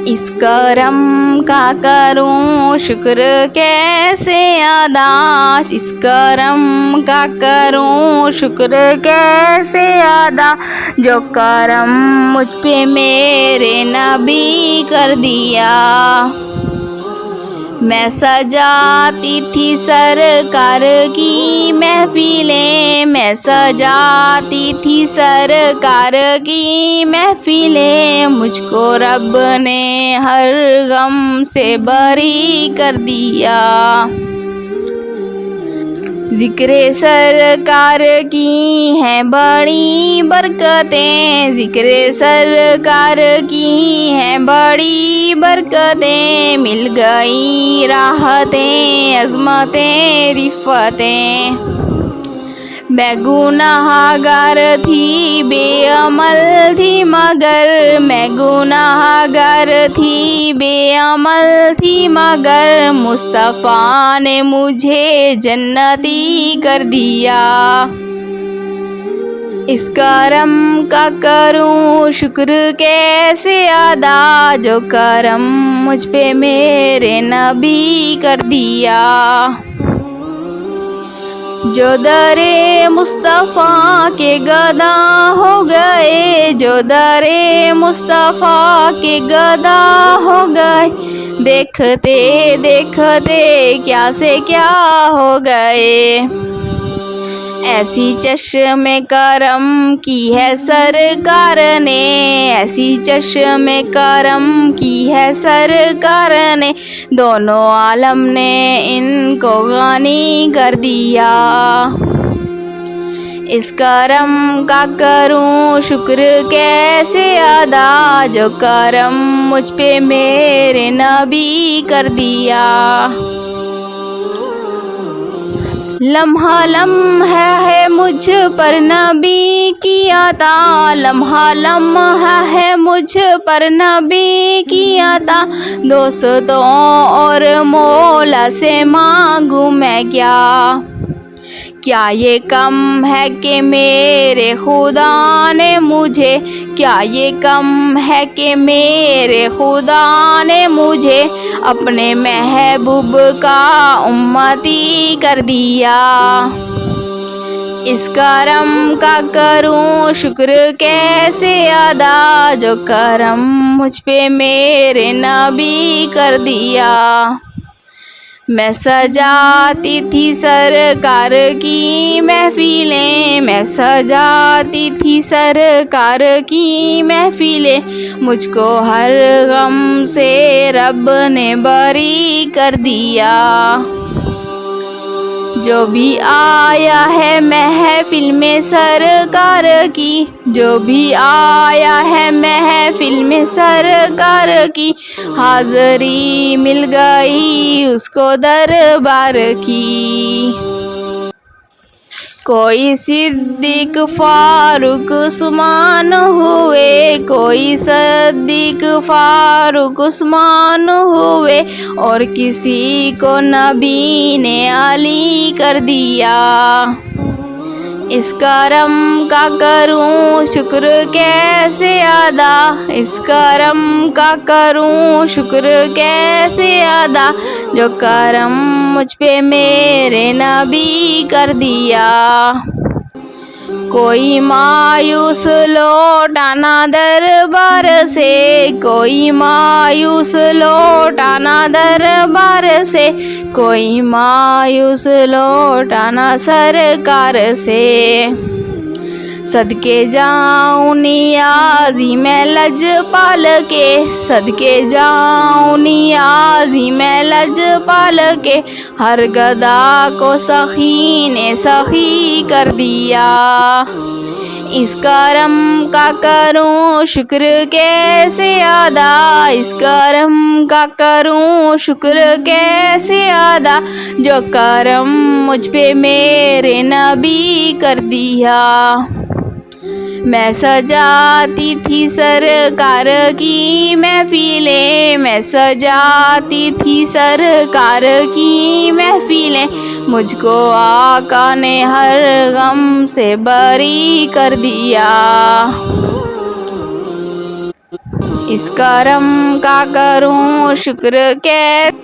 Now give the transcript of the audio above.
इस करम का करूं शुक्र कैसे अदा, इस करम का करूं शुक्र कैसे अदा, जो करम मुझ पे मेरे नबी कर दिया। मैं सजाती थी सरकार की महफिलें, मैं सजाती थी सरकार की महफिलें, मुझको रब ने हर गम से बरी कर दिया। ज़िक्रे सरकार की हैं बड़ी बरकतें, ज़िक्रे सरकार की हैं बड़ी बरकतें, मिल गई राहतें अज़मतें रिफ़तें। मैं गुनाहगार थी बेअमल थी मगर, मैं गुनाहगार थी बेअमल थी मगर, मुस्तफ़ा ने मुझे जन्नती कर दिया। इस करम का करूं शुक्र कैसे अदा, जो करम मुझ पे मेरे नबी कर दिया। जो दरे मुस्तफ़ा के गदा हो गए, जो दरे मुस्तफ़ा के गदा हो गए, देखते देखते क्या से क्या हो गए। ऐसी चश्मे करम की है सरकार ने, ऐसी चश्मे करम की है सरकार ने, दोनों आलम ने इनको गानी कर दिया। इस करम का करूं शुक्र कैसे अदा, जो करम मुझ पे मेरे नबी कर दिया। लम्हा लम्हा है मुझ पर नबी की अता, लम्हा लम्हा है मुझ पर नबी की अता, दोस्तों और मौला से मांगू मैं क्या। क्या ये कम है कि मेरे खुदा ने मुझे, क्या ये कम है कि मेरे खुदा ने मुझे अपने महबूब का उम्मती कर दिया। इस करम का करूं शुक्र कैसे अदा, जो करम मुझ पे मेरे नबी कर दिया। मैं सजाती थी सरकार की महफिलें, मैं सजाती थी सरकार की महफिलें, मुझको हर गम से रब ने बरी कर दिया। जो भी आया है महफिल में सरकार की, जो भी आया है महफिल में सरकार की, हाज़री मिल गई उसको दरबार की। कोई सिद्दीक फारूक उस्मान हुए, कोई सिद्दीक फारूक उस्मान हुए, और किसी को नबी ने अली कर दिया। इस करम का करूं शुक्र कैसे अदा, इस करम का करूं शुक्र कैसे अदा, जो करम मुझ पे मेरे नबी कर दिया। कोई मायूस लौटाना दरबार से, कोई मायूस लौटाना दरबार से, कोई मायूस लौटाना सरकार से। सदके जाऊं नियाज़ी मैं लजपाल के, सदके जाऊं नियाज़ी मैं लजपाल के, हर गदा को सखी ने सखी कर दिया। इस करम का करूं शुक्र कैसे अदा, इस करम का करूं शुक्र कैसे अदा, जो करम मुझ पे मेरे नबी कर दिया। मैं सजाती थी सरकार की महफिलें, मैं सजाती थी सरकार की महफिलें, मुझको आका ने हर गम से बरी कर दिया। इस करम का करूं शुक्र कैसे।